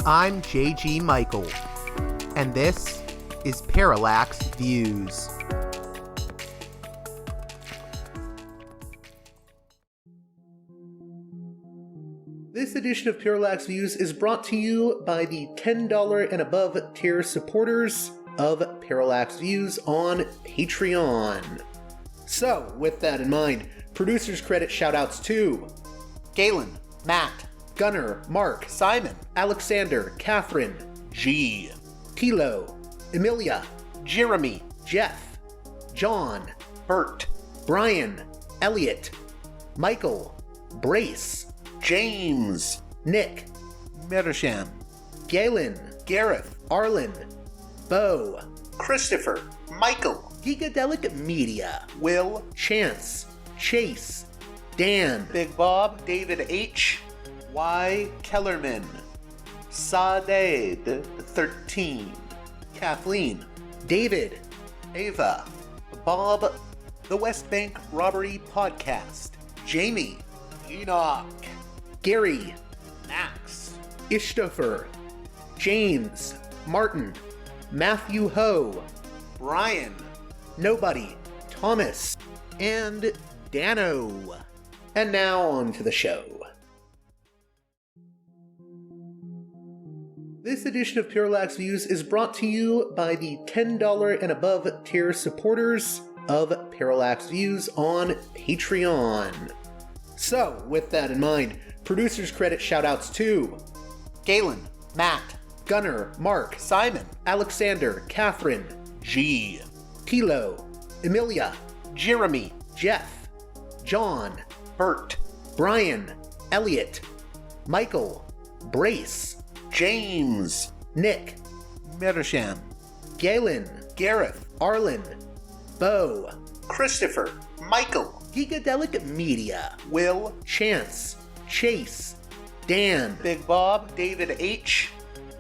I'm JG Michael, and this is Parallax Views. This edition of Parallax Views is brought to you by the $10 and above tier supporters of Parallax Views on Patreon. So, with that in mind, producers credit shoutouts to Galen, Matt, Gunnar, Mark, Simon, Alexander, Catherine, G, Tilo, Emilia, Jeremy, Jeff, John, Bert, Brian, Elliot, Michael, Brace, James, Nick, Mersham, Galen, Gareth, Arlen, Bo, Christopher, Michael, Gigadelic Media, Will, Chance, Chase, Dan, Big Bob, David H, Y. Kellerman, Sadeed 13, Kathleen, David, Ava, Bob, The West Bank Robbery Podcast, Jamie, Enoch, Gary, Max, Ishtofer, James, Martin, Matthew Ho, Brian, Nobody, Thomas, and Dano. And now on to the show. This edition of Parallax Views is brought to you by the $10 and above tier supporters of Parallax Views on Patreon. So, with that in mind, producers credit shoutouts to Galen, Matt, Gunnar, Mark, Simon, Alexander, Catherine, G, Tilo, Emilia, Jeremy, Jeff, John, Bert, Brian, Elliot, Michael, Brace, James, Nick, Mersham, Galen, Gareth, Arlen, Bo, Christopher, Michael, Gigadelic Media, Will, Chance, Chase, Dan, Big Bob, David H,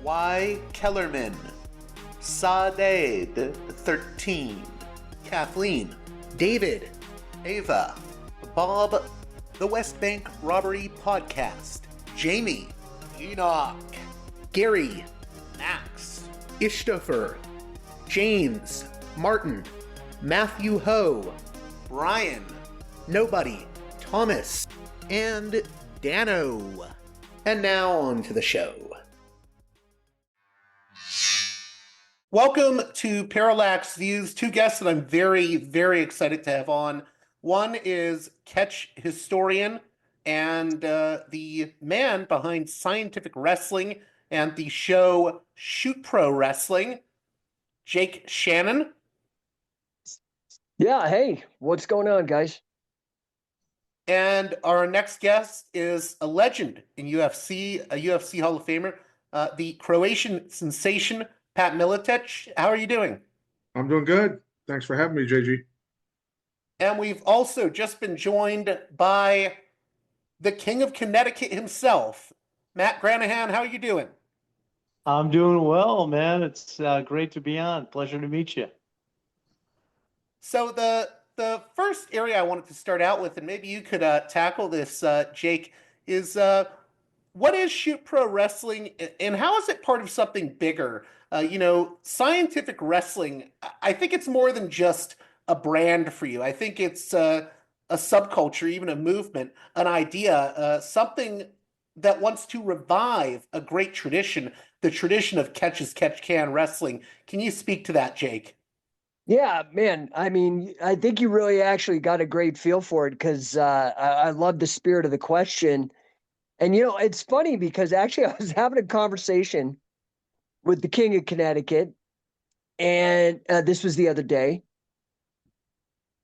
Y. Kellerman, Sadeed 13, Kathleen, David, Ava, Bob, The West Bank Robbery Podcast, Jamie, Enoch, Gary, Max, Ishtofer, James, Martin, Matthew Ho, Brian, Nobody, Thomas, and Dano. And now on to the show. Welcome to Parallax Views. Two guests that I'm very, very excited to have on. One is catch historian and the man behind Scientific Wrestling and the show Shoot Pro Wrestling, Jake Shannon. Yeah, hey, what's going on, guys? And our next guest is a legend in UFC, a UFC Hall of Famer, the Croatian sensation, Pat Miletich. How are you doing? I'm doing good. Thanks for having me, JG. And we've also just been joined by the King of Connecticut himself, Matt Granahan. How are you doing? I'm doing well, man. It's great to be on. Pleasure to meet you. So the first area I wanted to start out with, and maybe you could tackle this, Jake, is what is Shoot Pro Wrestling, and how is it part of something bigger? Scientific Wrestling, I think it's more than just a brand for you. I think it's a subculture, even a movement, an idea, something that wants to revive a great tradition, the tradition of catch-as-catch-can wrestling. Can you speak to that, Jake? Yeah, man. I mean, I think you really actually got a great feel for it because I love the spirit of the question. And, it's funny because actually I was having a conversation with the King of Connecticut, and this was the other day.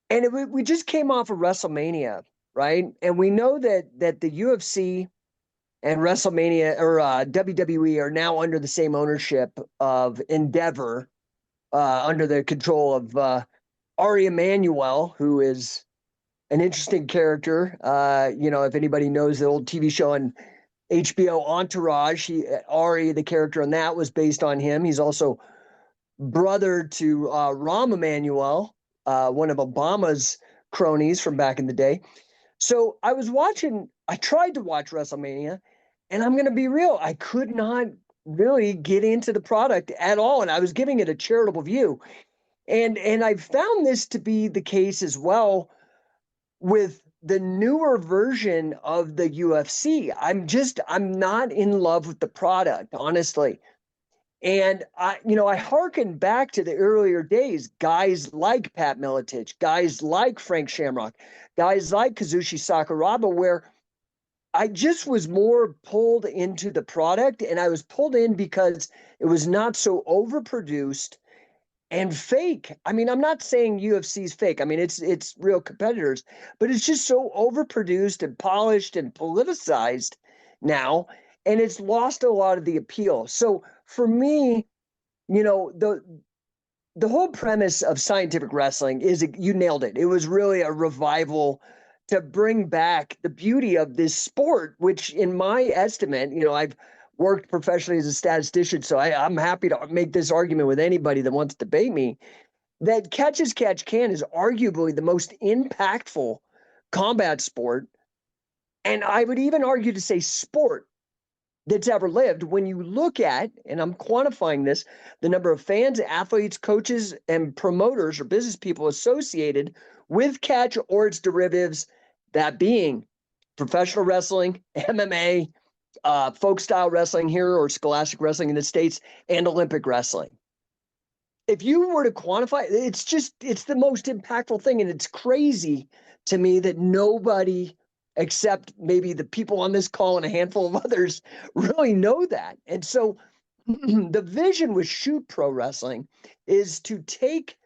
And we just came off of WrestleMania, right? And we know that the UFC and WrestleMania or WWE are now under the same ownership of Endeavor, under the control of Ari Emanuel, who is an interesting character. If anybody knows the old TV show on HBO Entourage, Ari, the character on that, was based on him. He's also brother to Rahm Emanuel, one of Obama's cronies from back in the day. So I tried to watch WrestleMania, and I'm going to be real, I could not really get into the product at all. And I was giving it a charitable view. And I found this to be the case as well with the newer version of the UFC. I'm not in love with the product, honestly. And I hearken back to the earlier days, guys like Pat Miletich, guys like Frank Shamrock, guys like Kazushi Sakuraba, where I just was more pulled into the product, and I was pulled in because it was not so overproduced and fake. I mean, I'm not saying UFC's fake. I mean, it's real competitors, but it's just so overproduced and polished and politicized now, and it's lost a lot of the appeal. So for me, the whole premise of scientific wrestling is, you nailed it. It was really a revival to bring back the beauty of this sport, which in my estimate, I've worked professionally as a statistician, so I'm happy to make this argument with anybody that wants to debate me, that catch as catch can is arguably the most impactful combat sport. And I would even argue to say sport that's ever lived when you look at, and I'm quantifying this, the number of fans, athletes, coaches, and promoters or business people associated with catch or its derivatives, that being professional wrestling, MMA, folk style wrestling here, or scholastic wrestling in the States, and Olympic wrestling. If you were to quantify, it's the most impactful thing. And it's crazy to me that nobody except maybe the people on this call and a handful of others really know that. And so the vision with Shoot Pro Wrestling is to take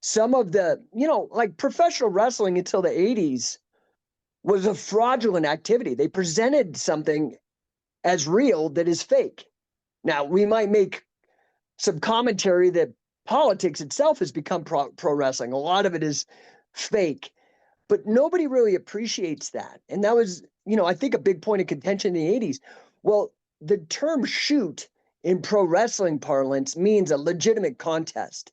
some of the, like professional wrestling until the 80s was a fraudulent activity. They presented something as real that is fake. Now, we might make some commentary that politics itself has become pro wrestling. A lot of it is fake, but nobody really appreciates that. And that was, I think a big point of contention in the 80s. Well, the term shoot in pro wrestling parlance means a legitimate contest.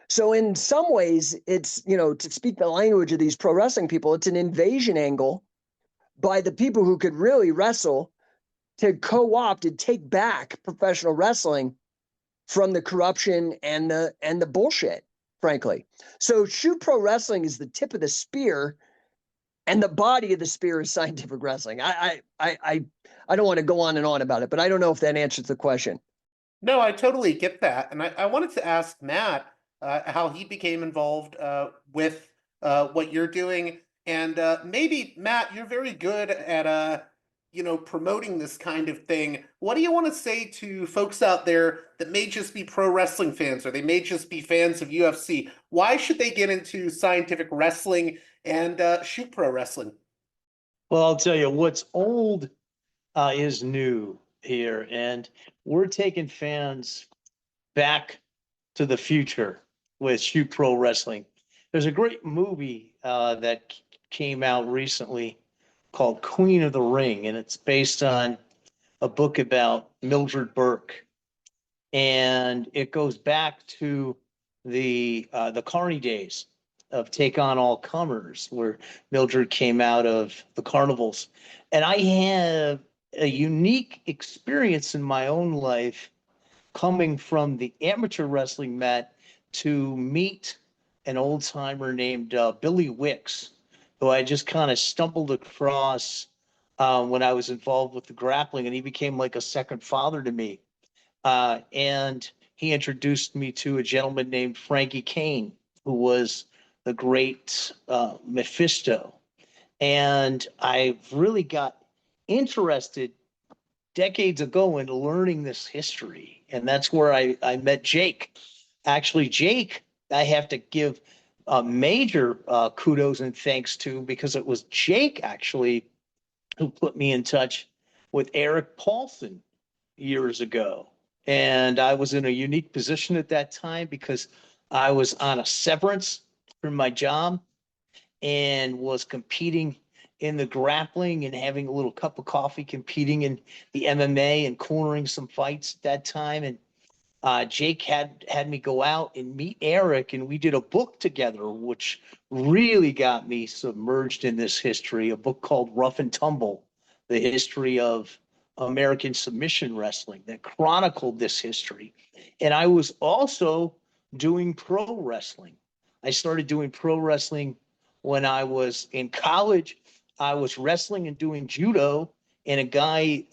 So in some ways, it's, to speak the language of these pro wrestling people, it's an invasion angle by the people who could really wrestle to co-opt and take back professional wrestling from the corruption and the bullshit, frankly. So Shoot Pro Wrestling is the tip of the spear, and the body of the spear is scientific wrestling. I don't want to go on and on about it, but I don't know if that answers the question. No, I totally get that. And I wanted to ask Matt how he became involved with what you're doing. And maybe, Matt, you're very good at promoting this kind of thing. What do you want to say to folks out there that may just be pro wrestling fans, or they may just be fans of UFC? Why should they get into scientific wrestling and Shoot Pro Wrestling? Well, I'll tell you, what's old is new here, and we're taking fans back to the future with Shoot Pro Wrestling. There's a great movie that came out recently called Queen of the Ring, and it's based on a book about Mildred Burke. And it goes back to the Carney days of Take On All Comers, where Mildred came out of the carnivals. And I have a unique experience in my own life coming from the amateur wrestling mat to meet an old timer named Billy Wicks, who I just kind of stumbled across when I was involved with the grappling, and he became like a second father to me. And he introduced me to a gentleman named Frankie Kane, who was the great Mephisto. And I really got interested decades ago in learning this history. And that's where I met Jake. Actually, Jake, I have to give major kudos and thanks to, because it was Jake actually who put me in touch with Eric Paulson years ago. And I was in a unique position at that time because I was on a severance from my job and was competing in the grappling and having a little cup of coffee, competing in the MMA and cornering some fights at that time. And Jake had me go out and meet Eric, and we did a book together, which really got me submerged in this history, a book called Rough and Tumble, the history of American submission wrestling that chronicled this history. And I was also doing pro wrestling. I started doing pro wrestling when I was in college. I was wrestling and doing judo, and a guy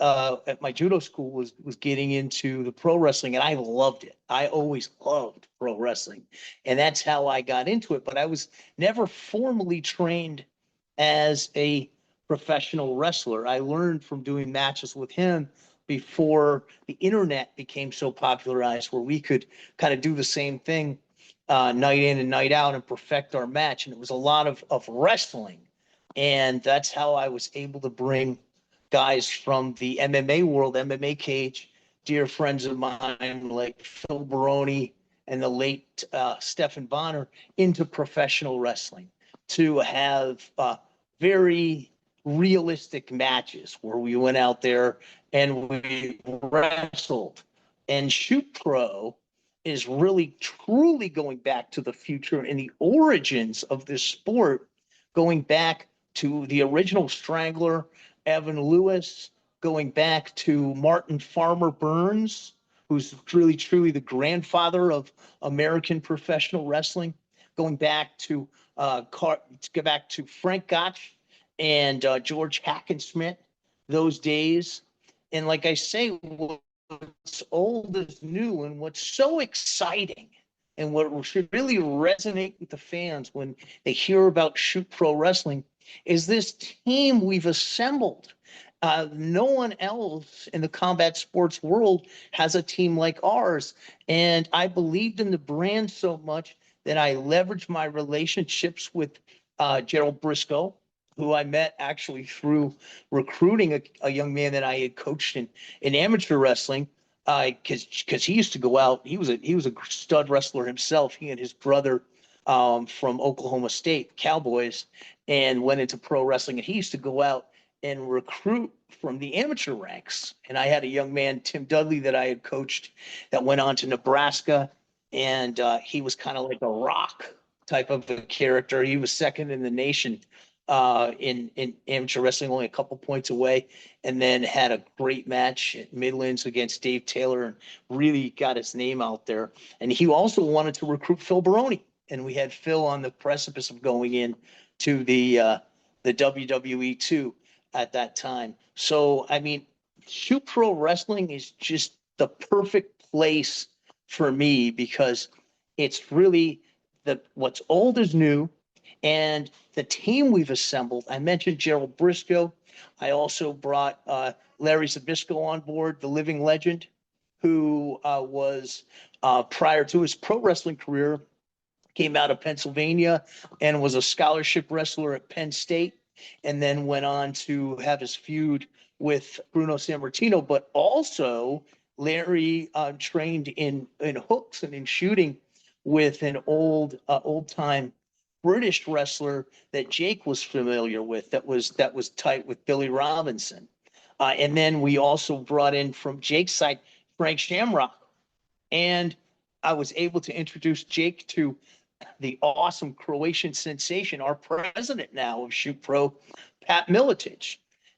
at my judo school was getting into the pro wrestling, and I loved it. I always loved pro wrestling, and that's how I got into it. But I was never formally trained as a professional wrestler. I learned from doing matches with him before the internet became so popularized, where we could kind of do the same thing night in and night out and perfect our match. And it was a lot of wrestling. And that's how I was able to bring guys from the MMA world, MMA cage, dear friends of mine like Phil Baroni and the late Stephan Bonner, into professional wrestling, to have very realistic matches where we went out there and we wrestled. And Shoot Pro is really truly going back to the future and the origins of this sport, going back to the original Strangler, Evan Lewis, going back to Martin Farmer Burns, who's really truly the grandfather of American professional wrestling, going back to go back to Frank Gotch and George Hackenschmidt, those days. And like I say, what's old is new, and what's so exciting and what should really resonate with the fans when they hear about Shoot Pro Wrestling is this team we've assembled. No one else in the combat sports world has a team like ours. And I believed in the brand so much that I leveraged my relationships with Gerald Briscoe, who I met actually through recruiting a young man that I had coached in amateur wrestling. Because he used to go out, he was a stud wrestler himself. He and his brother from Oklahoma State Cowboys, and went into pro wrestling. And he used to go out and recruit from the amateur ranks. And I had a young man, Tim Dudley, that I had coached that went on to Nebraska, and he was kind of like a Rock type of a character. He was second in the nation in amateur wrestling, only a couple points away, and then had a great match at Midlands against Dave Taylor and really got his name out there. And he also wanted to recruit Phil Baroni, and we had Phil on the precipice of going in to the WWE too at that time. So I mean, Shoot Pro Wrestling is just the perfect place for me, because it's really what's old is new. And the team we've assembled, I mentioned Gerald Briscoe. I also brought Larry Zbyszko on board, the living legend, who was, prior to his pro wrestling career, came out of Pennsylvania and was a scholarship wrestler at Penn State, and then went on to have his feud with Bruno Sammartino. But also, Larry trained in hooks and in shooting with an old time British wrestler that Jake was familiar with, that was tight with Billy Robinson. And then we also brought in from Jake's side Frank Shamrock. And I was able to introduce Jake to the awesome Croatian sensation, our president now of Shoot Pro, Pat Miletich.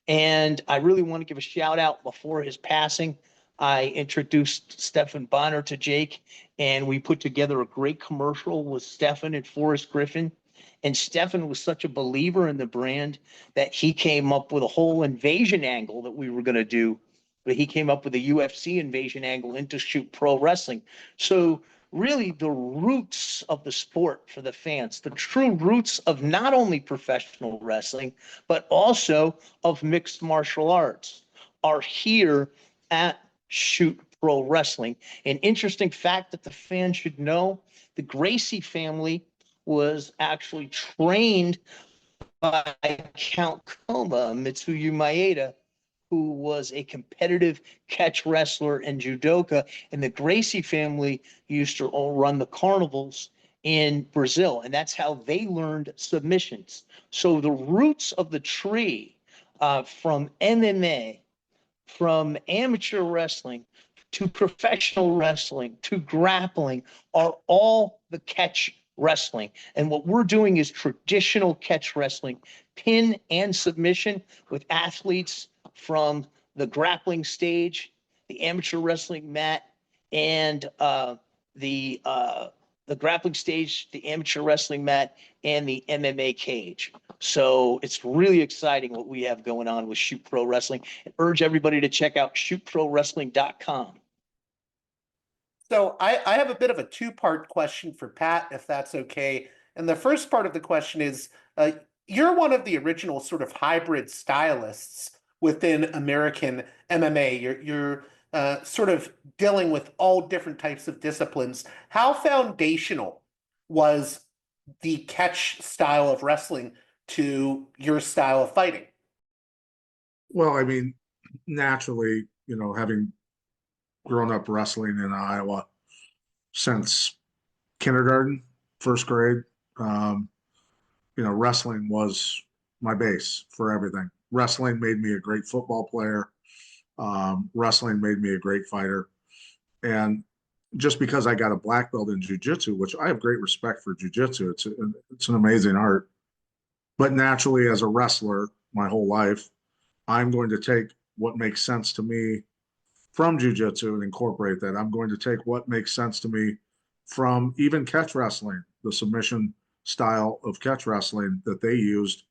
And I really want to give a shout out before his passing. I introduced Stephan Bonner to Jake, and we put together a great commercial with Stephan and Forrest Griffin. And Stephan was such a believer in the brand that he came up with a whole invasion angle that we were going to do. But he came up with a UFC invasion angle into Shoot Pro Wrestling. So really the roots of the sport for the fans, the true roots of not only professional wrestling, but also of mixed martial arts, are here at Shoot Pro Wrestling. An interesting fact that the fans should know, the Gracie family was actually trained by Count Koma, Mitsuyu Maeda, who was a competitive catch wrestler and judoka. And the Gracie family used to all run the carnivals in Brazil. And that's how they learned submissions. So the roots of the tree, from MMA, from amateur wrestling to professional wrestling to grappling, are all the catch wrestling. And what we're doing is traditional catch wrestling, pin and submission, with athletes from the grappling stage, the amateur wrestling mat, and the grappling stage, the amateur wrestling mat, and the MMA cage. So it's really exciting what we have going on with Shoot Pro Wrestling. I urge everybody to check out shootprowrestling.com. So I have a bit of a two-part question for Pat, if that's okay. And the first part of the question is, you're one of the original sort of hybrid stylists within American MMA. You're sort of dealing with all different types of disciplines. How foundational was the catch style of wrestling to your style of fighting? Well, I mean, naturally, having grown up wrestling in Iowa since kindergarten, first grade, wrestling was my base for everything. Wrestling made me a great football player. Wrestling made me a great fighter. And just because I got a black belt in jiu-jitsu, which I have great respect for jiu-jitsu, it's an amazing art. But naturally, as a wrestler, my whole life, I'm going to take what makes sense to me from jiu-jitsu and incorporate that. I'm going to take what makes sense to me from even catch wrestling, the submission style of catch wrestling that they used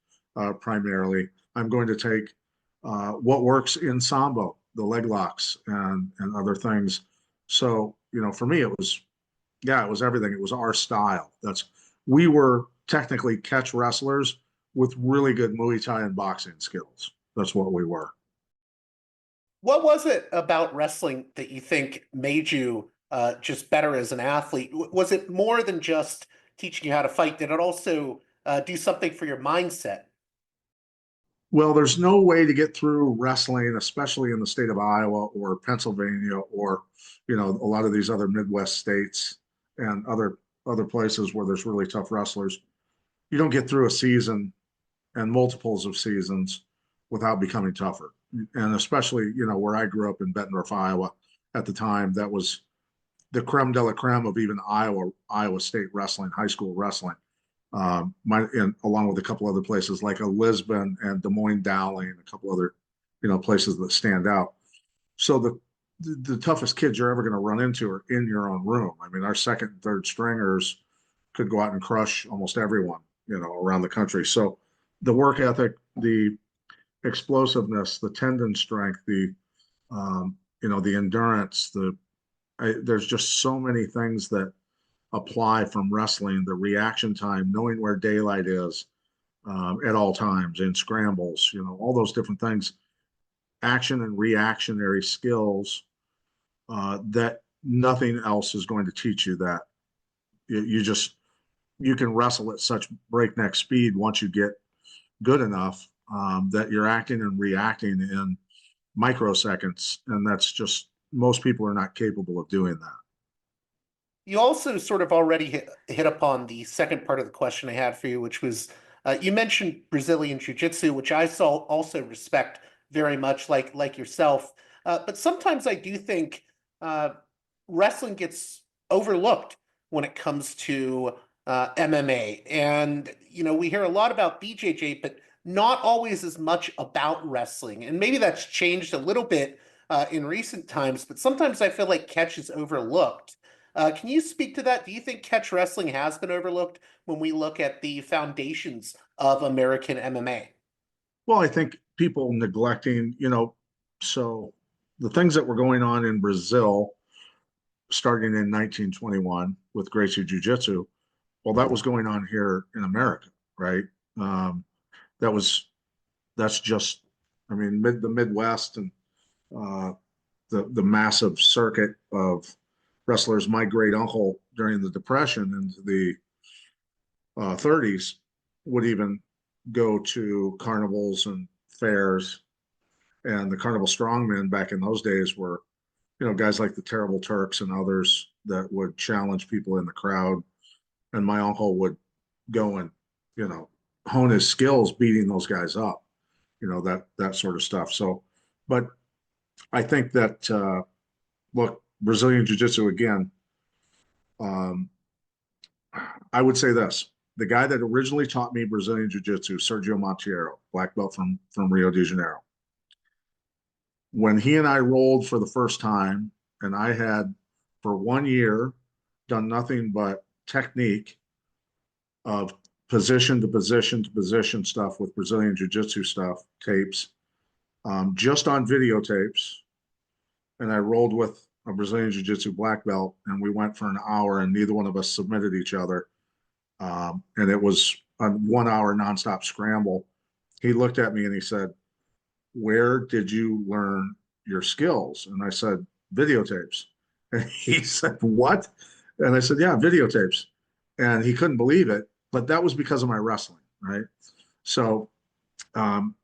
primarily. I'm going to take what works in sambo, the leg locks and other things. So, for me, it was everything. It was our style. We were technically catch wrestlers with really good Muay Thai and boxing skills. That's what we were. What was it about wrestling that you think made you just better as an athlete? Was it more than just teaching you how to fight? Did it also do something for your mindset? Well, there's no way to get through wrestling, especially in the state of Iowa or Pennsylvania or, a lot of these other Midwest states and other places where there's really tough wrestlers. You don't get through a season and multiples of seasons without becoming tougher. And especially, where I grew up in Bettendorf, Iowa at the time, that was the creme de la creme of even Iowa State wrestling, high school wrestling. Along with a couple other places like Lisbon and Des Moines Dowling and a couple other, places that stand out. So the toughest kids you're ever going to run into are in your own room. I mean, our second and third stringers could go out and crush almost everyone, around the country. So the work ethic, the explosiveness, the tendon strength, the endurance, there's just so many things that apply from wrestling, the reaction time, knowing where daylight is at all times in scrambles, all those different things, action and reactionary skills that nothing else is going to teach you that. You can wrestle at such breakneck speed once you get good enough that you're acting and reacting in microseconds. And that's just, most people are not capable of doing that. You also sort of already hit upon the second part of the question I had for you, which was you mentioned Brazilian Jiu-Jitsu, which I also respect very much, like yourself. But sometimes I do think wrestling gets overlooked when it comes to MMA. And, we hear a lot about BJJ, but not always as much about wrestling. And maybe that's changed a little bit in recent times, but sometimes I feel like catch is overlooked. Can you speak to that? Do you think catch wrestling has been overlooked when we look at the foundations of American MMA? Well, I think people neglecting, so the things that were going on in Brazil starting in 1921 with Gracie Jiu-Jitsu, well, that was going on here in America, right? That's just, I mean, the Midwest and the massive circuit of wrestlers. My great uncle during the Depression into the 30s would even go to carnivals and fairs. And the carnival strongmen back in those days were, guys like the Terrible Turks and others that would challenge people in the crowd. And my uncle would go and, hone his skills beating those guys up, that sort of stuff. So, but I think that, look, Brazilian Jiu-Jitsu again, I would say this. The guy that originally taught me Brazilian Jiu-Jitsu, Sergio Monteiro, black belt from Rio de Janeiro. when he and I rolled for the first time, and I had for 1 year done nothing but technique of position to position to position stuff with Brazilian Jiu-Jitsu stuff, tapes, just on videotapes. And I rolled with a Brazilian Jiu-Jitsu black belt, and we went for an hour, and neither one of us submitted each other. And it was a 1 hour nonstop scramble. He looked at me and he said, "Where did you learn your skills?" And I said, "Videotapes." And he said, "What?" And I said, "Yeah, videotapes." And he couldn't believe it, but that was because of my wrestling, right? So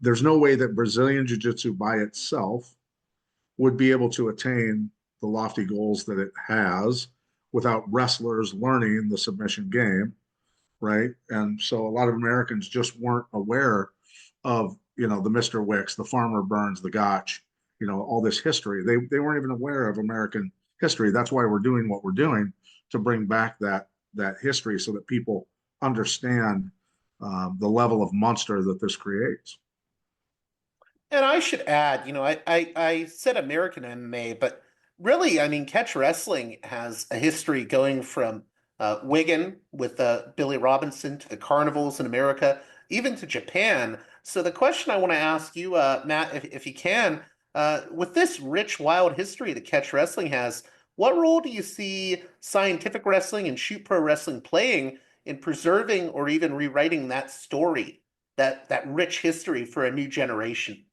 there's no way that Brazilian Jiu-Jitsu by itself would be able to attain the lofty goals that it has without wrestlers learning the submission game, right? And so a lot of Americans just weren't aware of, the Mr. Wicks, the Farmer Burns, the Gotch, all this history. They weren't even aware of American history. That's why we're doing what we're doing, to bring back that history so that people understand the level of monster that this creates. And I should add, I said American MMA, but really, I mean, catch wrestling has a history going from Wigan with Billy Robinson to the carnivals in America, even to Japan. So the question I want to ask you, Matt, if you can, with this rich, wild history that catch wrestling has, what role do you see scientific wrestling and shoot pro wrestling playing in preserving or even rewriting that story, that rich history for a new generation?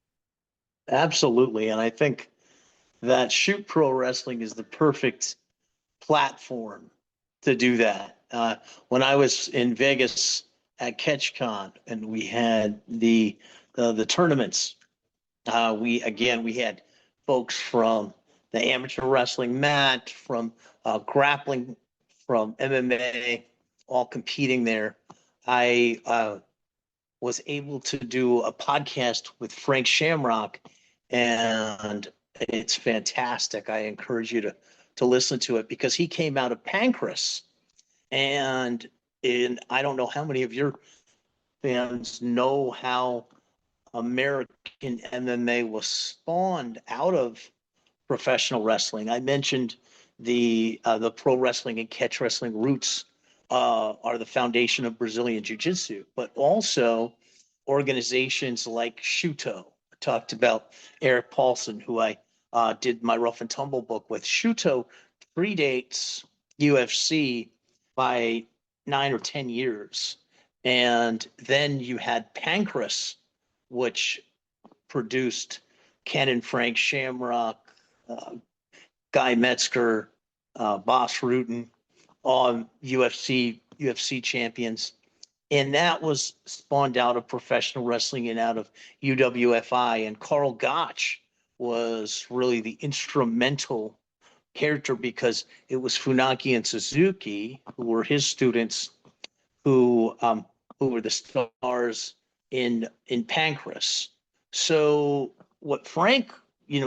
Absolutely. And I think that Shoot Pro Wrestling is the perfect platform to do that. When I was in Vegas at CatchCon and we had the tournaments, we had folks from the amateur wrestling mat, from grappling, from MMA, all competing there. I was able to do a podcast with Frank Shamrock, and it's fantastic. I encourage you to listen to it because he came out of Pancras, and I don't know how many of your fans know how American MMA was spawned out of professional wrestling. I mentioned the pro wrestling and catch wrestling roots are the foundation of Brazilian Jiu-Jitsu, but also organizations like Shuto. I talked about Eric Paulson, who I did my Rough and Tumble book with. Shuto predates UFC by 9 or 10 years. And then you had Pancras, which produced Ken and Frank Shamrock, Guy Metzger, Boss Rutan, all UFC champions. And that was spawned out of professional wrestling and out of UWFI. And Carl Gotch was really the instrumental character because it was Funaki and Suzuki, who were his students, who were the stars in Pancras. So what Frank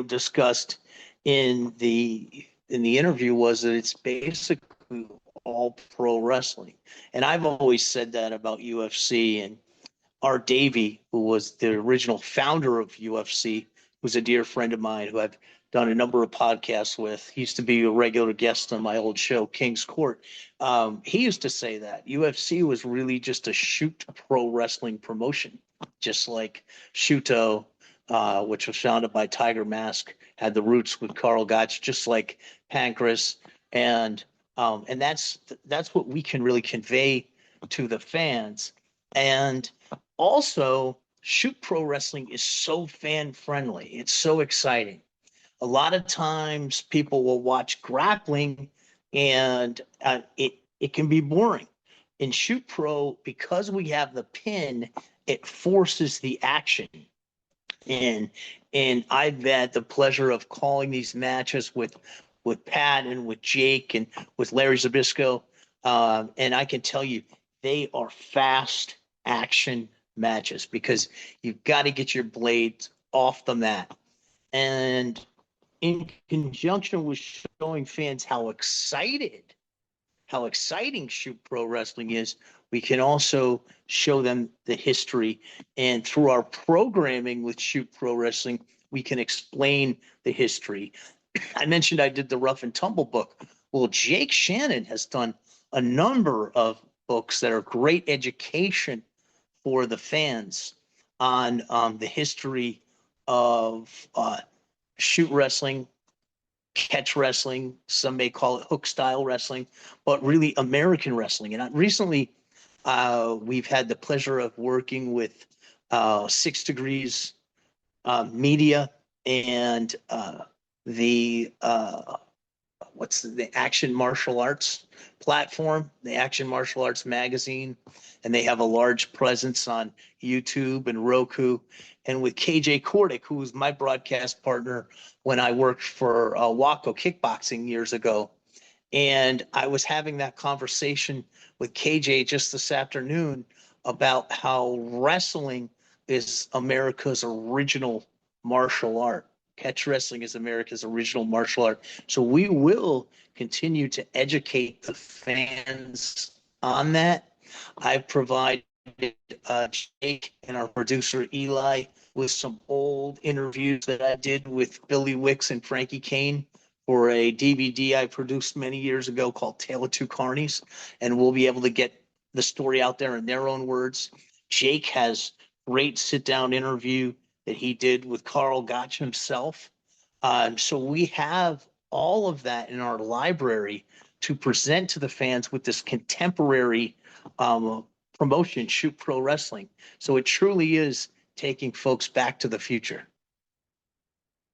discussed in the interview was that it's basically all pro wrestling, and I've always said that about UFC. And Art Davie, who was the original founder of UFC, who's a dear friend of mine who I've done a number of podcasts with. He used to be a regular guest on my old show, King's Court. He used to say that UFC was really just a shoot pro wrestling promotion, just like Shuto, which was founded by Tiger Mask, had the roots with Carl Gotch, just like Pancras. And that's what we can really convey to the fans. And also, shoot pro wrestling is so fan friendly. It's so exciting. A lot of times people will watch grappling and it can be boring. In shoot pro, because we have the pin, it forces the action. And I've had the pleasure of calling these matches with Pat and with Jake and with Larry Zabisco. And I can tell you, they are fast action matches because you've got to get your blades off the mat. And in conjunction with showing fans how exciting shoot pro wrestling is, we can also show them the history. And through our programming with shoot pro wrestling, we can explain the history. I mentioned I did the Rough and Tumble book. Well, Jake Shannon has done a number of books that are great education for the fans on the history of shoot wrestling, catch wrestling. Some may call it hook style wrestling, but really American wrestling. And recently, we've had the pleasure of working with 6 Degrees Media and the what's the Action Martial Arts platform, the Action Martial Arts magazine, and they have a large presence on YouTube and Roku. And with KJ Kordick, who was my broadcast partner when I worked for Waco Kickboxing years ago. And I was having that conversation with KJ just this afternoon about how wrestling is America's original martial art. Catch wrestling is America's original martial art. So we will continue to educate the fans on that. I've provided Jake and our producer Eli with some old interviews that I did with Billy Wicks and Frankie Kane for a DVD I produced many years ago called Tale of Two Carnies, and we'll be able to get the story out there in their own words. Jake has great sit-down interview that he did with Carl Gotch himself. So we have all of that in our library to present to the fans with this contemporary promotion, Shoot Pro Wrestling. So it truly is taking folks back to the future.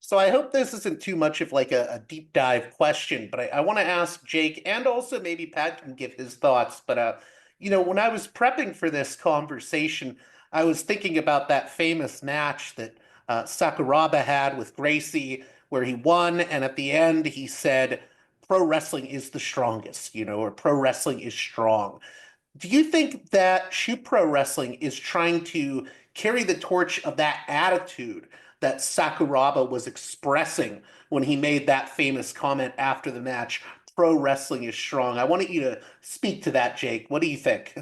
So I hope this isn't too much of like a deep dive question, but I want to ask Jake, and also maybe Pat can give his thoughts. But when I was prepping for this conversation, I was thinking about that famous match that Sakuraba had with Gracie, where he won, and at the end he said, "Pro wrestling is the strongest," or "Pro wrestling is strong." Do you think that Shoot Pro Wrestling is trying to carry the torch of that attitude that Sakuraba was expressing when he made that famous comment after the match, "Pro wrestling is strong"? I wanted you to speak to that, Jake. What do you think?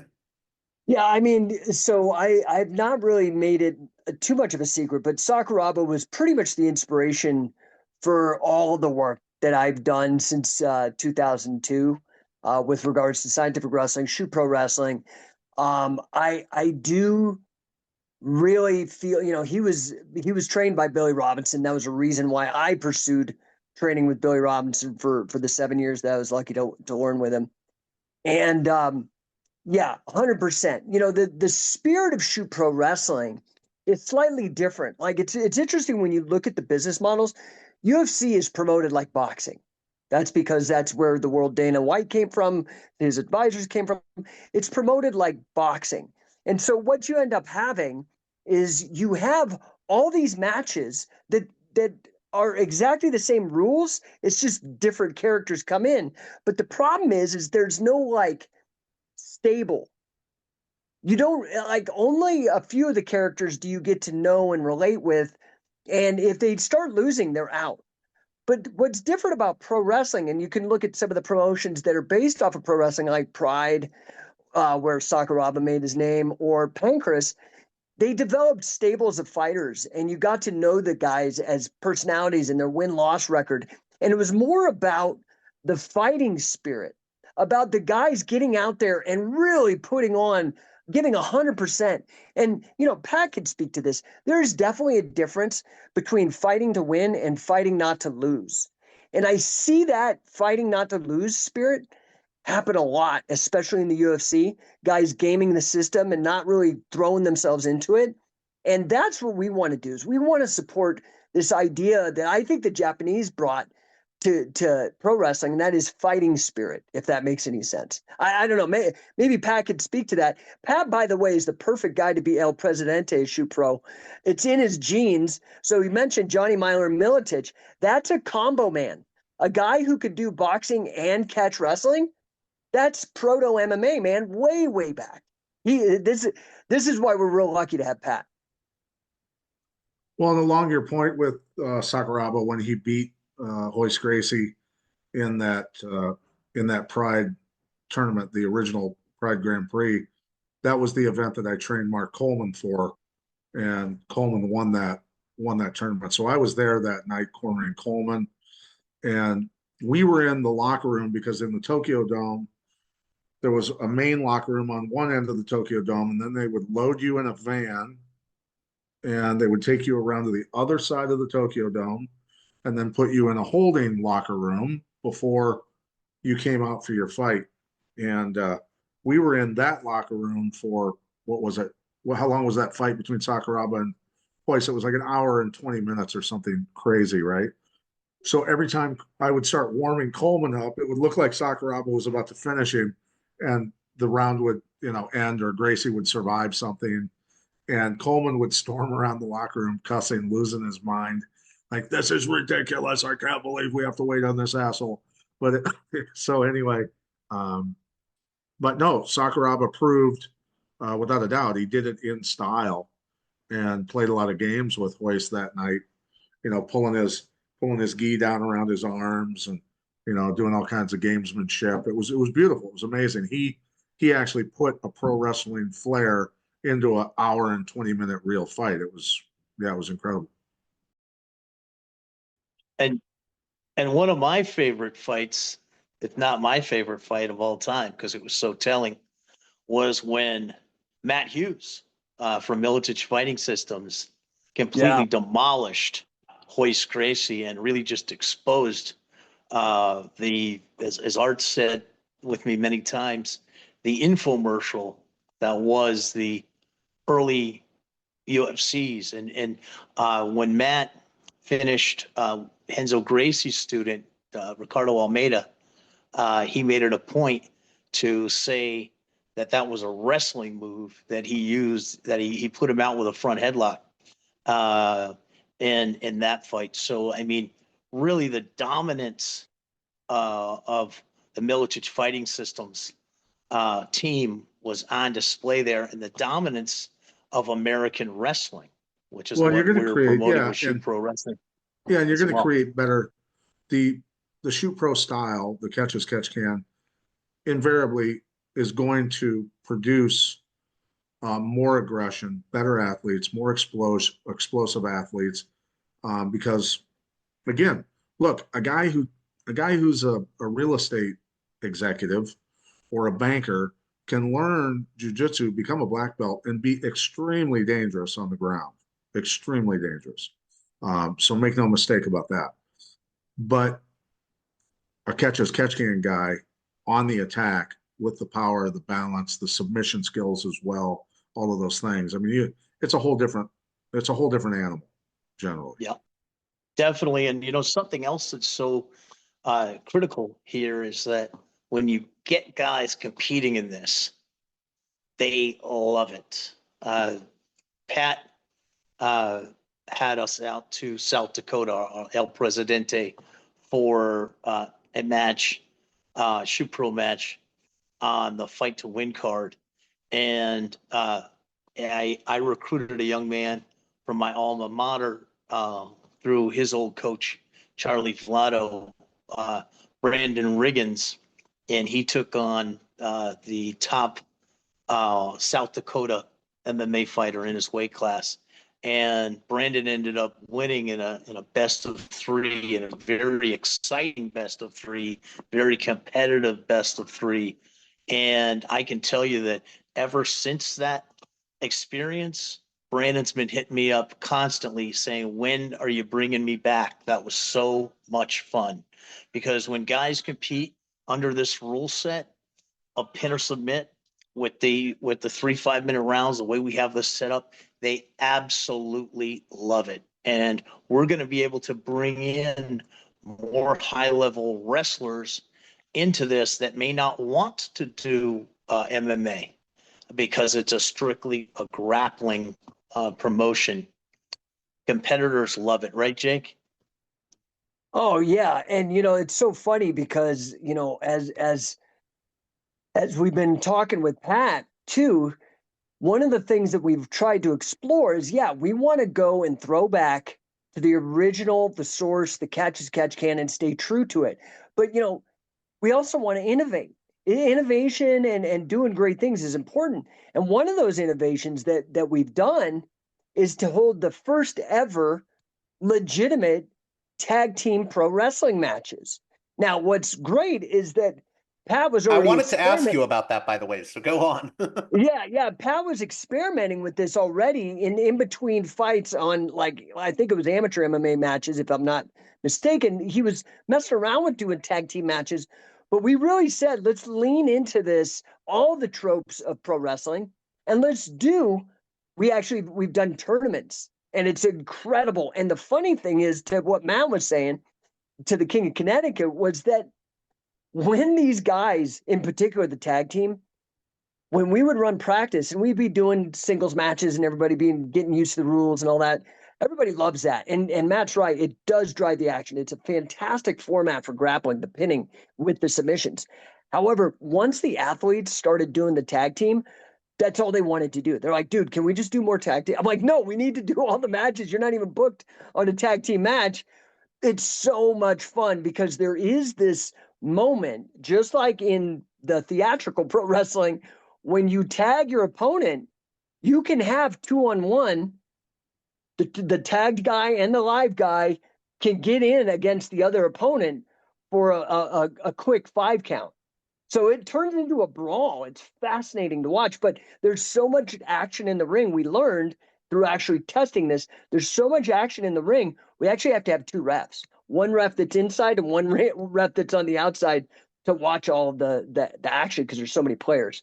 Yeah, I mean, so I've not really made it too much of a secret, but Sakuraba was pretty much the inspiration for all the work that I've done since 2002 with regards to scientific wrestling, Shoot Pro Wrestling. I do really feel, he was trained by Billy Robinson. That was a reason why I pursued training with Billy Robinson for the 7 years that I was lucky to learn with him. And yeah, 100%. The spirit of Shoot Pro Wrestling is slightly different. Like it's interesting when you look at the business models. UFC is promoted like boxing. That's because that's where the world Dana White came from, his advisors came from. It's promoted like boxing. And so what you end up having is you have all these matches that are exactly the same rules. It's just different characters come in. But the problem is there's no like stable. You don't like only a few of the characters do you get to know and relate with. And if they start losing, they're out. But what's different about pro wrestling, and you can look at some of the promotions that are based off of pro wrestling, like Pride, where Sakuraba made his name, or Pancrase, they developed stables of fighters, and you got to know the guys as personalities and their win-loss record. And it was more about the fighting spirit, about the guys getting out there and really putting on, giving 100%. And, Pat could speak to this. There's definitely a difference between fighting to win and fighting not to lose. And I see that fighting not to lose spirit happen a lot, especially in the UFC, guys gaming the system and not really throwing themselves into it. And that's what we want to do, is we want to support this idea that I think the Japanese brought to pro wrestling, and that is fighting spirit, if that makes any sense. I don't know. Maybe Pat could speak to that. Pat, by the way, is the perfect guy to be El Presidente Shoot Pro. It's in his genes. So he mentioned Johnny Myler Miletich. That's a combo man, a guy who could do boxing and catch wrestling. That's proto MMA, man, way, way back. This is why we're real lucky to have Pat. Well, and along your point with Sakuraba, when he beat Hoist Gracie in that Pride tournament, the original Pride Grand Prix, that was the event that I trained Mark Coleman for, and Coleman won that won that tournament. So I was there that night cornering Coleman, and we were in the locker room because in the Tokyo Dome, there was a main locker room on one end of the Tokyo Dome, and then they would load you in a van and they would take you around to the other side of the Tokyo Dome and then put you in a holding locker room before you came out for your fight. And we were in that locker room for what was it? Well, how long was that fight between Sakuraba and Hoist? It was like an hour and 20 minutes or something crazy, right? So every time I would start warming Coleman up, it would look like Sakuraba was about to finish him, and the round would, end, or Gracie would survive something, and Coleman would storm around the locker room cussing, losing his mind, like, this is ridiculous. I can't believe we have to wait on this asshole. But so anyway, but no, Sakuraba proved without a doubt he did it in style and played a lot of games with Hoist that night. Pulling his gi down around his arms and doing all kinds of gamesmanship. It was beautiful. It was amazing. He actually put a pro wrestling flair into an hour and 20-minute real fight. It was incredible. And one of my favorite fights, if not my favorite fight of all time, because it was so telling, was when Matt Hughes from Miletich Fighting Systems completely demolished Hoist Gracie and really just exposed as Art said with me many times, the infomercial that was the early UFCs. And when Matt finished Renzo Gracie's student, Ricardo Almeida, he made it a point to say that was a wrestling move that he used, that he put him out with a front headlock in that fight. So, I mean, really the dominance of the Miletich Fighting Systems team was on display there, and the dominance of American wrestling, which is what you're going we to were create, promoting with Shoot Pro Wrestling. Yeah, and you're going to create better the Shoot Pro style, the catch as catch can, invariably is going to produce more aggression, better athletes, more explosive athletes, because again, look, a guy who's a real estate executive or a banker can learn jujitsu, become a black belt, and be extremely dangerous on the ground, extremely dangerous. So make no mistake about that. But a catch as catch can guy on the attack with the power, the balance, the submission skills as well, all of those things. I mean, it's a whole different animal generally. Yeah, definitely. And something else that's so critical here is that when you get guys competing in this, they love it. Pat had us out to South Dakota, El Presidente, for a match, Shoot Pro match on the Fight to Win card. And I recruited a young man from my alma mater through his old coach, Charlie Vlado, Brandon Riggins, and he took on the top South Dakota MMA fighter in his weight class. And Brandon ended up winning in a best of three, in a very exciting best of three, very competitive best of three. And I can tell you that ever since that experience, Brandon's been hitting me up constantly saying, when are you bringing me back? That was so much fun. Because when guys compete under this rule set of pin or submit with the 3 5-minute rounds, the way we have this set up, they absolutely love it. And we're going to be able to bring in more high-level wrestlers into this that may not want to do MMA because it's strictly a grappling promotion. Competitors love it, right, Jake? Oh yeah, and it's so funny because as we've been talking with Pat too, one of the things that we've tried to explore is, we want to go and throw back to the original, the source, the catch as catch can, and stay true to it. But we also want to innovate. Innovation and doing great things is important. And one of those innovations that we've done is to hold the first ever legitimate tag team pro wrestling matches. Now, what's great is that Pat was I already wanted to ask experimenting. you about that, by the way, so go on. Yeah. Pat was experimenting with this already in between fights on, like, I think it was amateur MMA matches, if I'm not mistaken. He was messing around with doing tag team matches, but we really said, let's lean into this, all the tropes of pro wrestling, and we've done tournaments, and it's incredible. And the funny thing is, to what Matt was saying to the King of Connecticut, was that when these guys, in particular the tag team, when we would run practice and we'd be doing singles matches and everybody getting used to the rules and all that, everybody loves that. And Matt's right, it does drive the action. It's a fantastic format for grappling, the pinning with the submissions. However, once the athletes started doing the tag team, that's all they wanted to do. They're like, dude, can we just do more tag team? I'm like, no, we need to do all the matches. You're not even booked on a tag team match. It's so much fun because there is this moment, just like in the theatrical pro wrestling, when you tag your opponent, you can have 2-on-1. The tagged guy and the live guy can get in against the other opponent for a quick 5 count. So it turns into a brawl. It's fascinating to watch, but there's so much action in the ring. We learned through actually testing this. There's so much action in the ring. We actually have to have 2 refs, one ref that's inside and one ref that's on the outside to watch all of the action, because there's so many players.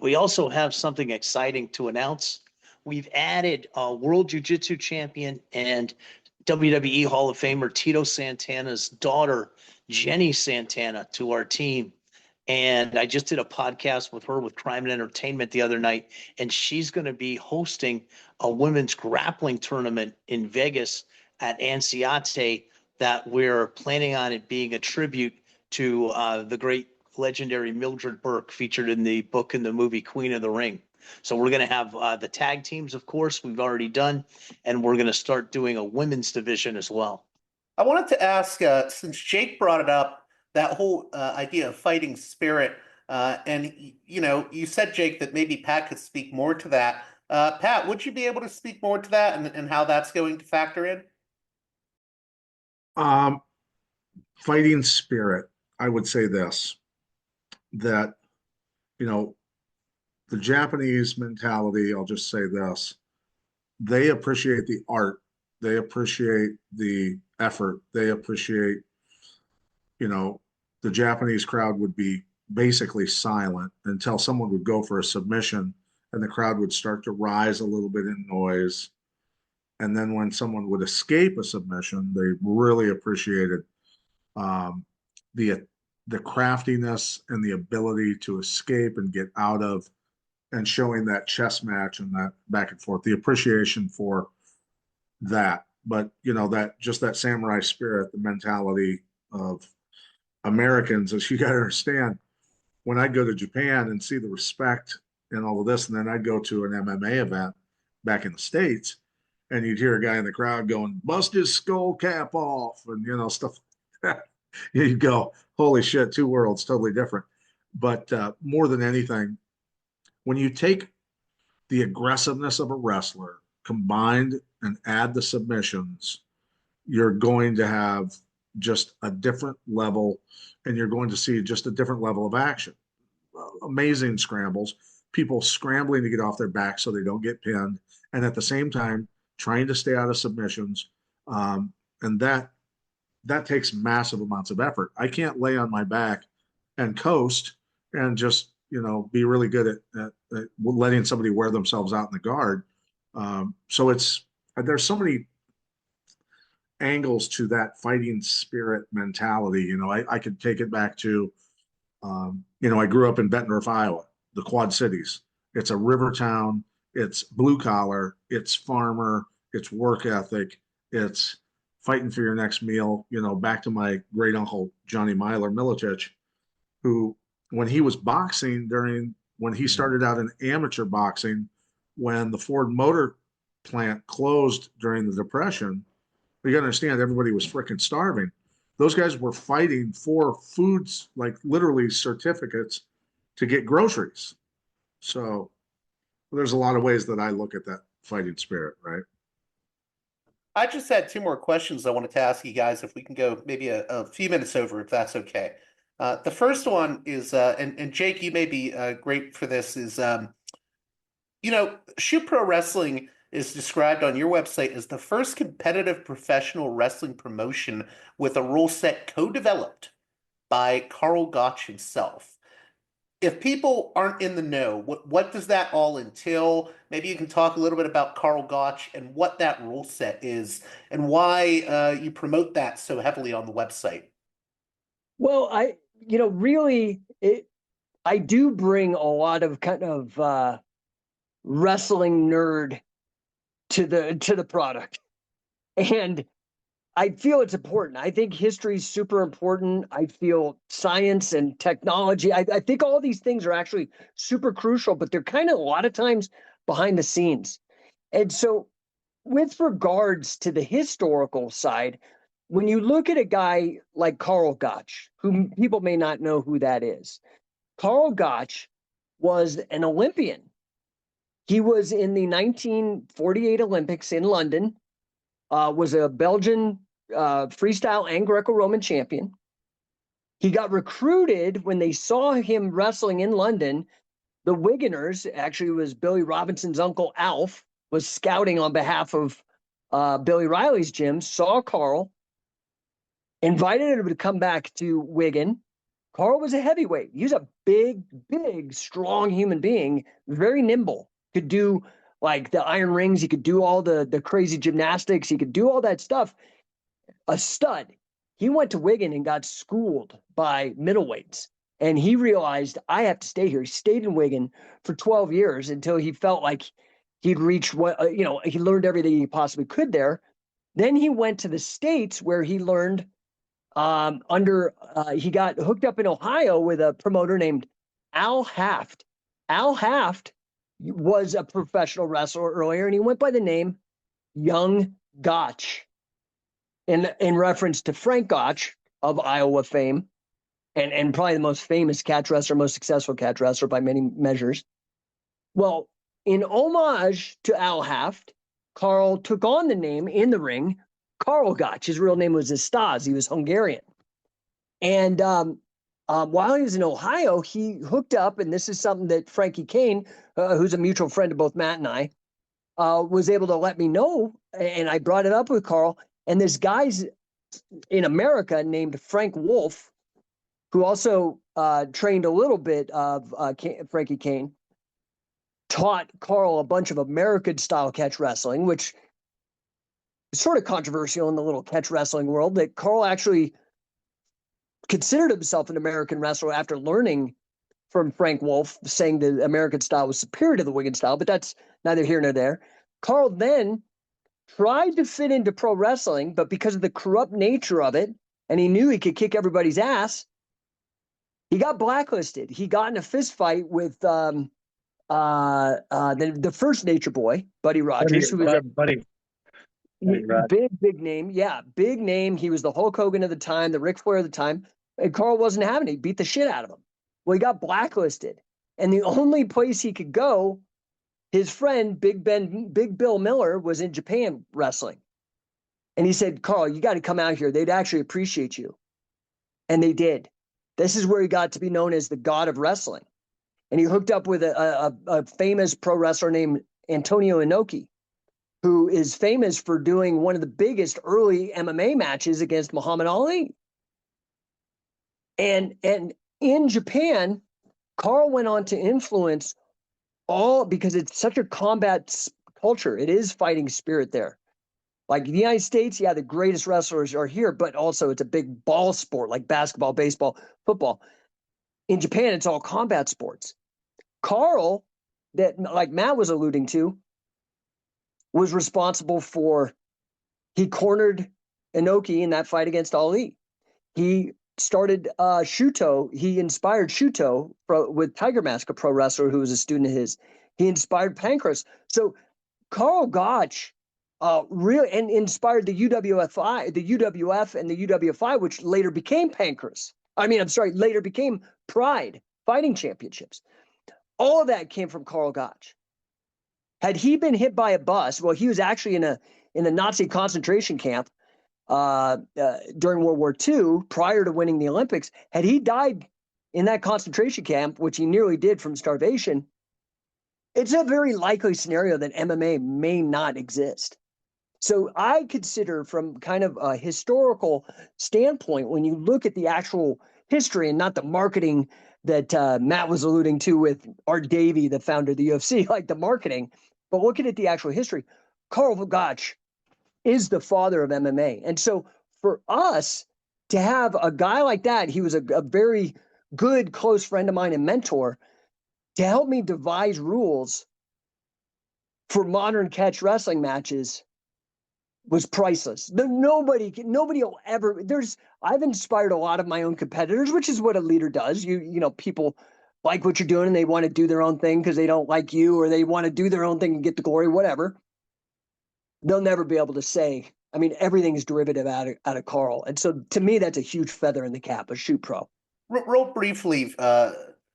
We also have something exciting to announce. We've added a World Jiu-Jitsu champion and WWE Hall of Famer Tito Santana's daughter, Jenny Santana, to our team. And I just did a podcast with her with Crime and Entertainment the other night, and she's going to be hosting a women's grappling tournament in Vegas at Ansiate that we're planning on it being a tribute to the great legendary Mildred Burke, featured in the book and the movie Queen of the Ring. So we're going to have the tag teams, of course, we've already done, and we're going to start doing a women's division as well. I wanted to ask, since Jake brought it up, that whole idea of fighting spirit, and you said, Jake, that maybe Pat could speak more to that. Pat, would you be able to speak more to that and how that's going to factor in? Fighting spirit, I would say this, that, the Japanese mentality, I'll just say this, they appreciate the art, they appreciate the effort, they appreciate, the Japanese crowd would be basically silent until someone would go for a submission and the crowd would start to rise a little bit in noise. And then when someone would escape a submission, they really appreciated the craftiness and the ability to escape and get out of, and showing that chess match and that back and forth, the appreciation for that. But that samurai spirit, the mentality of Americans, as you got to understand, when I go to Japan and see the respect and all of this, and then I'd go to an MMA event back in the States, and you'd hear a guy in the crowd going, "Bust his skull cap off," and stuff like that. You'd go, "Holy shit, 2 worlds, totally different." But more than anything, when you take the aggressiveness of a wrestler combined and add the submissions, you're going to have just a different level, and you're going to see just a different level of action. Amazing scrambles, people scrambling to get off their back so they don't get pinned, and at the same time trying to stay out of submissions. And that takes massive amounts of effort. I can't lay on my back and coast and just be really good at letting somebody wear themselves out in the guard. So there's so many angles to that fighting spirit mentality. I could take it back to, I grew up in Bettendorf, Iowa, the Quad Cities. It's a river town. It's blue collar. It's farmer. It's work ethic. It's fighting for your next meal. Back to my great uncle, Johnny Miletich, who, when he was boxing when he started out in amateur boxing, when the Ford Motor plant closed during the Depression, you got to understand, everybody was freaking starving. Those guys were fighting for foods, like literally certificates to get groceries. So there's a lot of ways that I look at that fighting spirit, right? I just had two more questions I wanted to ask you guys, if we can go maybe a few minutes over, if that's okay. The first one is, and Jake, you may be great for this, is, Shoot Pro Wrestling is described on your website as the first competitive professional wrestling promotion with a rule set co-developed by Karl Gotch himself. If people aren't in the know, what does that all entail? Maybe you can talk a little bit about Karl Gotch and what that rule set is and why you promote that so heavily on the website. Well, really, I do bring a lot of kind of wrestling nerd to the product, and I feel it's important. I think history is super important. I feel science and technology. I think all these things are actually super crucial, but they're kind of a lot of times behind the scenes. And so, with regards to the historical side, when you look at a guy like Karl Gotch, who people may not know who that is, Karl Gotch was an Olympian. He was in the 1948 Olympics in London, was a Belgian freestyle and Greco-Roman champion. He got recruited when they saw him wrestling in London. The Wiganers, actually was Billy Robinson's uncle Alf, was scouting on behalf of Billy Riley's gym, saw Karl, invited him to come back to Wigan. Karl was a heavyweight. He was a big, strong human being, very nimble, could do like the iron rings. He could do all the crazy gymnastics. He could do all that stuff. A stud. He went to Wigan and got schooled by middleweights. And he realized, I have to stay here. He stayed in Wigan for 12 years until he felt like he'd reached he learned everything he possibly could there. Then he went to the States where he learned he got hooked up in Ohio with a promoter named Al Haft. Al Haft was a professional wrestler earlier, and he went by the name Young Gotch in reference to Frank Gotch of Iowa fame, and probably the most famous catch wrestler, most successful catch wrestler by many measures. Well, in homage to Al Haft, Karl took on the name in the ring Karl Gotch. His real name was Istas. He was Hungarian. And while he was in Ohio, he hooked up, and this is something that Frankie Kane, who's a mutual friend of both Matt and I, was able to let me know, and I brought it up with Karl. And this guy's in America named Frank Wolf, who also trained a little bit of Frankie Kane, taught Karl a bunch of American-style catch wrestling, which is sort of controversial in the little catch wrestling world, that Karl actually considered himself an American wrestler after learning from Frank Wolf, saying the American style was superior to the Wigan style, but that's neither here nor there. Karl then tried to fit into pro wrestling, but because of the corrupt nature of it, and he knew he could kick everybody's ass, he got blacklisted. He got in a fist fight with the first Nature Boy, Buddy Rogers, who was a big name. Yeah, big name. He was the Hulk Hogan of the time, the Ric Flair of the time, and Karl wasn't having it. He beat the shit out of him. Well, he got blacklisted, and the only place he could go, his friend Big Bill Miller, was in Japan wrestling. And he said, Karl, you got to come out here. They'd actually appreciate you. And they did. This is where he got to be known as the God of wrestling. And he hooked up with a famous pro wrestler named Antonio Inoki, who is famous for doing one of the biggest early MMA matches against Muhammad Ali. And in Japan, Karl went on to influence because it's such a combat culture. It is fighting spirit there. Like the United States, yeah, the greatest wrestlers are here, but also it's a big ball sport like basketball, baseball, football. In Japan, it's all combat sports. Karl, that like Matt was alluding to, was responsible he cornered Inoki in that fight against Ali. He started Shuto. He inspired Shuto with Tiger Mask, a pro wrestler who was a student of his. He inspired Pancras. So Karl Gotch really and inspired the UWF and the UWFI, which later became Pancras. Later became Pride Fighting Championships. All of that came from Karl Gotch. Had he been hit by a bus, well, he was actually in in a Nazi concentration camp during World War II, prior to winning the Olympics, had he died in that concentration camp, which he nearly did from starvation, it's a very likely scenario that MMA may not exist. So I consider, from kind of a historical standpoint, when you look at the actual history and not the marketing that Matt was alluding to with Art Davie, the founder of the UFC, like the marketing, but looking at the actual history, Karl Gotch is the father of MMA. And so for us to have a guy like that, he was a very good, close friend of mine and mentor, to help me devise rules for modern catch wrestling matches was priceless. Nobody will ever. I've inspired a lot of my own competitors, which is what a leader does. You know, people like what you're doing and they want to do their own thing because they don't like you, or they want to do their own thing and get the glory, whatever. They'll never be able to say, I mean, everything is derivative out of Karl. And so to me, that's a huge feather in the cap of Shoot Pro. Real briefly,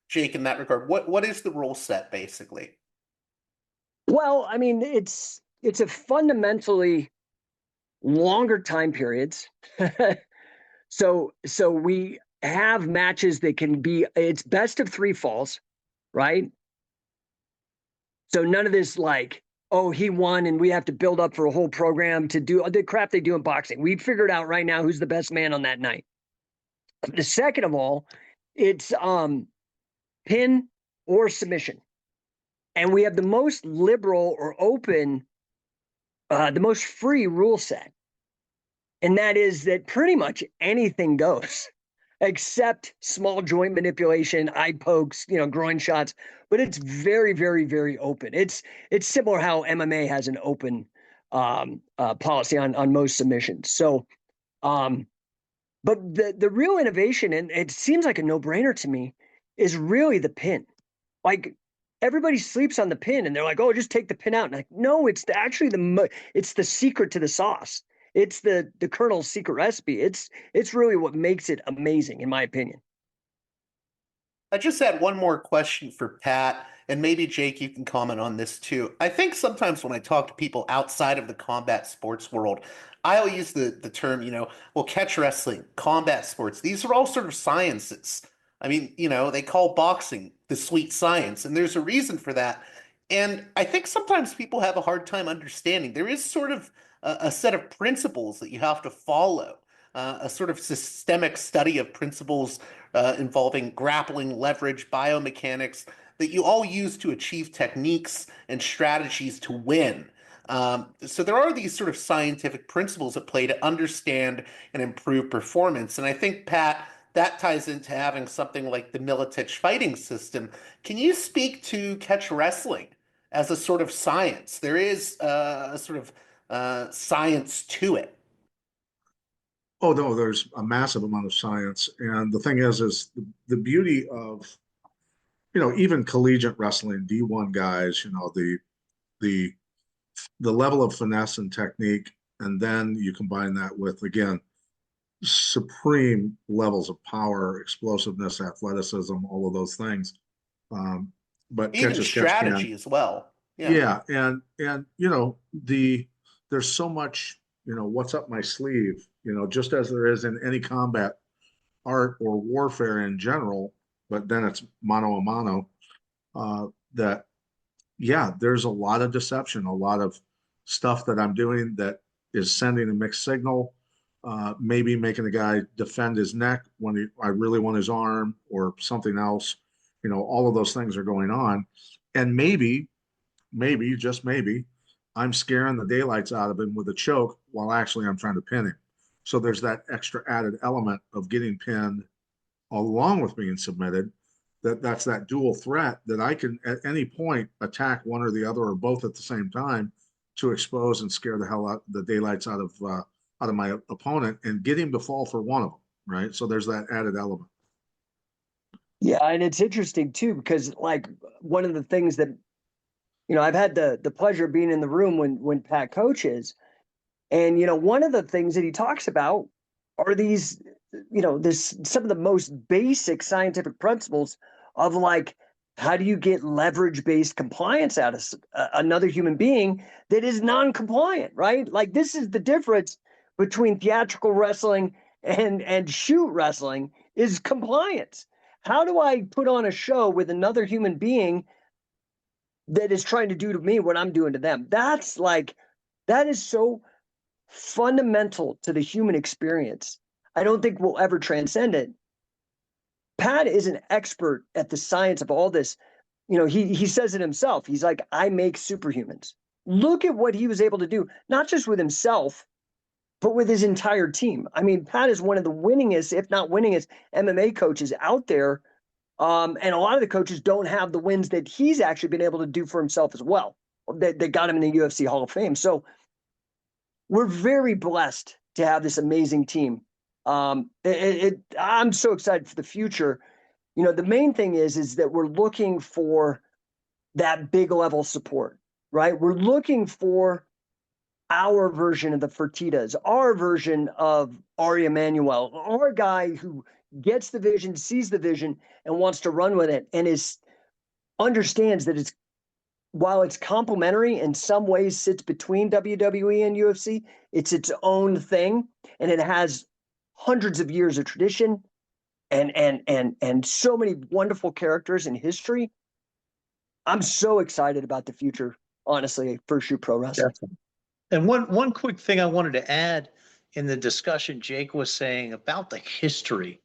Jake, in that regard, what is the rule set basically? Well, I mean, it's a fundamentally longer time periods. So we have matches that can be, it's best of 3 falls, right? So none of this like, oh, he won and we have to build up for a whole program to do the crap they do in boxing. We figured out right now who's the best man on that night. The second of all, it's pin or submission. And we have the most liberal or open, the most free rule set. And that is that pretty much anything goes, except small joint manipulation, eye pokes, groin shots. But it's very, very, very open. It's similar how MMA has an open policy on most submissions. So, but the real innovation, and it seems like a no-brainer to me, is really the pin. Like, everybody sleeps on the pin, and they're like, "Oh, just take the pin out." And like, no, it's actually it's the secret to the sauce. It's the Colonel's secret recipe. It's really what makes it amazing, in my opinion. I just had one more question for Pat, and maybe Jake, you can comment on this too. I think sometimes when I talk to people outside of the combat sports world, I'll use the term, well, catch wrestling, combat sports, these are all sort of sciences. I mean, they call boxing the sweet science, and there's a reason for that. And I think sometimes people have a hard time understanding. There is sort of a set of principles that you have to follow, a sort of systemic study of principles involving grappling, leverage, biomechanics that you all use to achieve techniques and strategies to win. So there are these sort of scientific principles at play to understand and improve performance. And I think, Pat, that ties into having something like the Miletich fighting system. Can you speak to catch wrestling as a sort of science? There is a sort of science to it. Oh no, there's a massive amount of science, and the thing is the beauty of even collegiate wrestling, D1 guys, the the level of finesse and technique, and then you combine that with, again, supreme levels of power, explosiveness, athleticism, all of those things. But Even catch as catch strategy can. as well. Yeah. Yeah, and there's so much, what's up my sleeve, just as there is in any combat art or warfare in general, but then it's mano a mano, that yeah, there's a lot of deception, a lot of stuff that I'm doing that is sending a mixed signal, maybe making the guy defend his neck when I really want his arm or something else. All of those things are going on. And maybe, just maybe, I'm scaring the daylights out of him with a choke while actually I'm trying to pin him. So there's that extra added element of getting pinned along with being submitted. That's that dual threat that I can at any point attack one or the other or both at the same time to expose and scare the daylights out of my opponent and get him to fall for one of them, right? So there's that added element. Yeah, and it's interesting too, because like one of the things that I've had the pleasure of being in the room when Pat coaches, and one of the things that he talks about are these some of the most basic scientific principles of like How do you get leverage-based compliance out of another human being that is non-compliant, right? Like, this is the difference between theatrical wrestling and shoot wrestling is compliance. How do I put on a show with another human being that is trying to do to me what I'm doing to them? That is so fundamental to the human experience. I don't think we'll ever transcend it. Pat is an expert at the science of all this. You know, he says it himself. He's like, I make superhumans. Look at what he was able to do, not just with himself, but with his entire team. I mean, Pat is one of the winningest, if not winningest, MMA coaches out there. And a lot of the coaches don't have the wins that he's actually been able to do for himself as well. They got him in the UFC Hall of Fame. So we're very blessed to have this amazing team. I'm so excited for the future. You know, the main thing is that we're looking for that big level support, right? We're looking for our version of the Fertitas, our version of Ari Emanuel, our guy who gets the vision, sees the vision, and wants to run with it, and understands that while it's complementary in some ways sits between WWE and UFC, it's its own thing, and it has hundreds of years of tradition and so many wonderful characters in history. I'm so excited about the future, honestly, for Shoot Pro Wrestling. Definitely. And one quick thing I wanted to add in the discussion, Jake was saying about the history,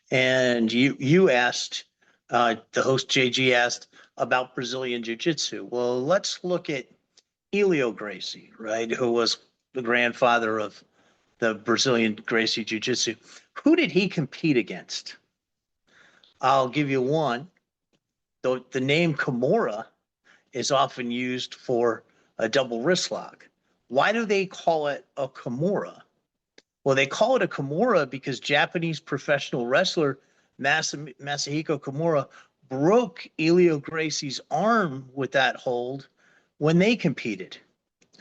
and you asked, the host JG asked about Brazilian Jiu-Jitsu. Well, let's look at Helio Gracie, right, who was the grandfather of the Brazilian Gracie Jiu-Jitsu. Who did he compete against? I'll give you one. The name Kimura is often used for a double wrist lock. Why do they call it a Kimura? Well, they call it a Kimura because Japanese professional wrestler Masahiko Kimura broke Helio Gracie's arm with that hold when they competed.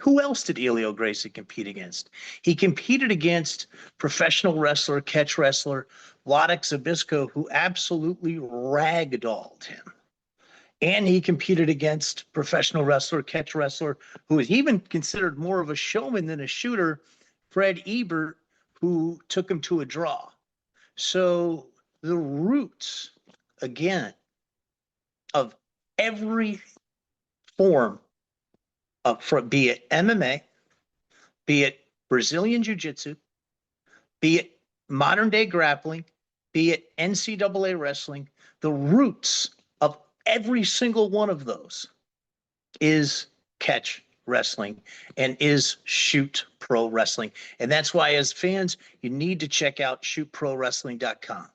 Who else did Helio Gracie compete against? He competed against professional wrestler, catch wrestler, Wladek Zabisco, who absolutely ragdolled him. And he competed against professional wrestler, catch wrestler, who is even considered more of a showman than a shooter, Fred Ebert, who took him to a draw. So the roots, again, of every form of, be it MMA, be it Brazilian Jiu-Jitsu, be it modern day grappling, be it NCAA wrestling, the roots of every single one of those is catch wrestling and is shoot pro wrestling. And that's why as fans, you need to check out shootprowrestling.com.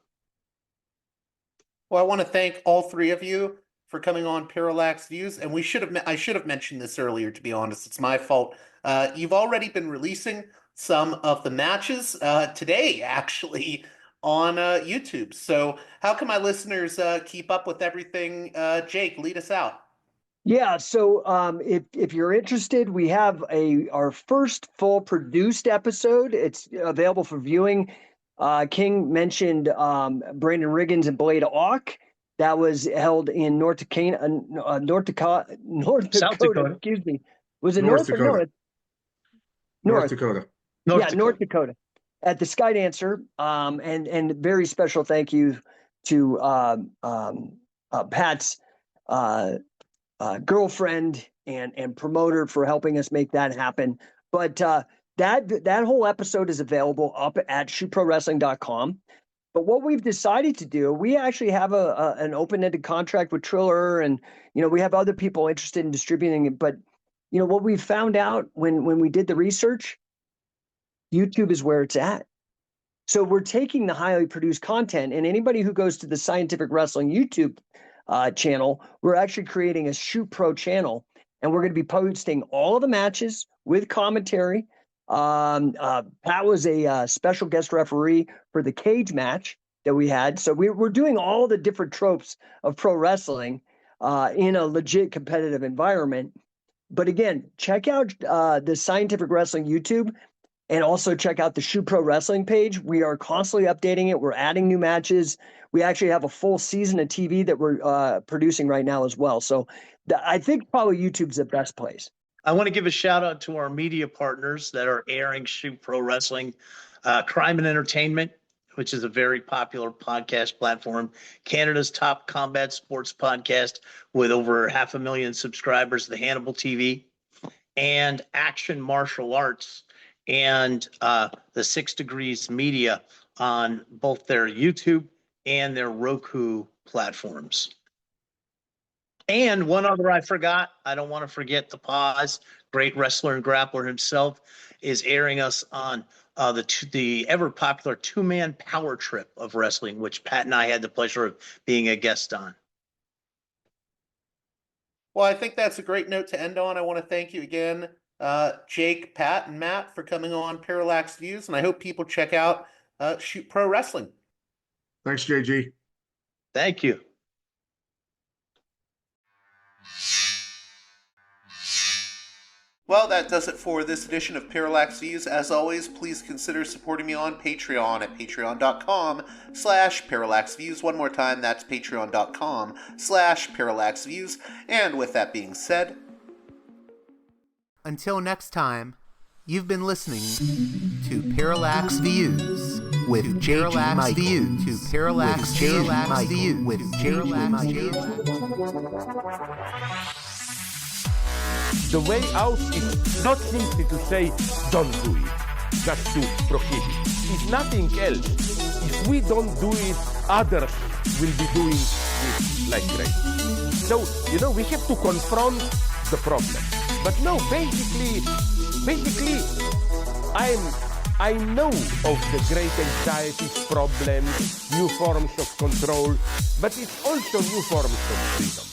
Well, I want to thank all three of you for coming on Parallax Views, and I should have mentioned this earlier, to be honest. It's my fault. You've already been releasing some of the matches today, actually, on YouTube. So how can my listeners keep up with everything? Jake, lead us out. Yeah, so if you're interested, we have our first full produced episode. It's available for viewing. King mentioned Brandon Riggins and Blade Auk. That was held in North Dakota. South Dakota. Excuse me. Was it North North Dakota. or North? North Dakota. North Dakota. At the Skydancer. And very special thank you to Pat's girlfriend and promoter for helping us make that happen. But that whole episode is available up at shootprowrestling.com. But what we've decided to do, we actually have an open-ended contract with Triller, and we have other people interested in distributing it. But what we found out when we did the research, YouTube is where it's at. So we're taking the highly produced content, and anybody who goes to the Scientific Wrestling YouTube channel, we're actually creating a Shoot Pro channel, and we're going to be posting all of the matches with commentary. Pat was a special guest referee for the cage match that we had. So we're doing all the different tropes of pro wrestling in a legit competitive environment. But again, check out the Scientific Wrestling YouTube. And also check out the Shoot Pro Wrestling page. We are constantly updating it. We're adding new matches. We actually have a full season of TV that we're producing right now as well. So I think probably YouTube's the best place. I want to give a shout out to our media partners that are airing Shoot Pro Wrestling, Crime and Entertainment, which is a very popular podcast platform, Canada's top combat sports podcast with over 500,000 subscribers, the Hannibal TV, and Action Martial Arts and the 6 Degrees Media on both their YouTube and their Roku platforms. And one other I forgot, I don't want to forget the Paz, great wrestler and grappler himself, is airing us on the ever popular 2-man power trip of wrestling, which Pat and I had the pleasure of being a guest on. Well, I think that's a great note to end on. I want to thank you again, Jake, Pat, and Matt for coming on Parallax Views, and I hope people check out Shoot Pro Wrestling. Thanks, JG. Thank you. Well, that does it for this edition of Parallax Views. As always, please consider supporting me on Patreon at patreon.com/parallaxviews. One more time, that's patreon.com/parallaxviews. And with that being said, until next time, you've been listening to Parallax Views with JG Views. To Parallax Views with JG Views. The way out is not simply to say, don't do it, just to prohibit. It's nothing else. If we don't do it, others will be doing it like crazy. So, we have to confront the problem. But no, basically, I know of the great anxieties, problems, new forms of control, but it's also new forms of freedom.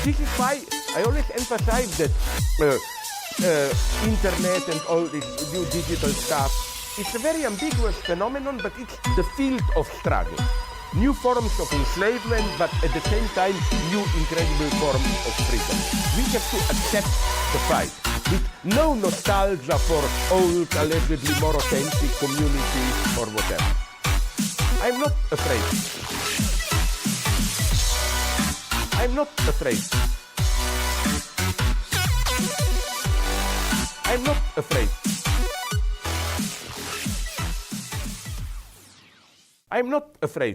This is why I always emphasize that internet and all this new digital stuff, it's a very ambiguous phenomenon, but it's the field of struggle. New forms of enslavement, but at the same time, new incredible forms of freedom. We have to accept the fight with no nostalgia for old, allegedly more authentic communities or whatever. I'm not afraid. I'm not afraid. I'm not afraid. I'm not afraid.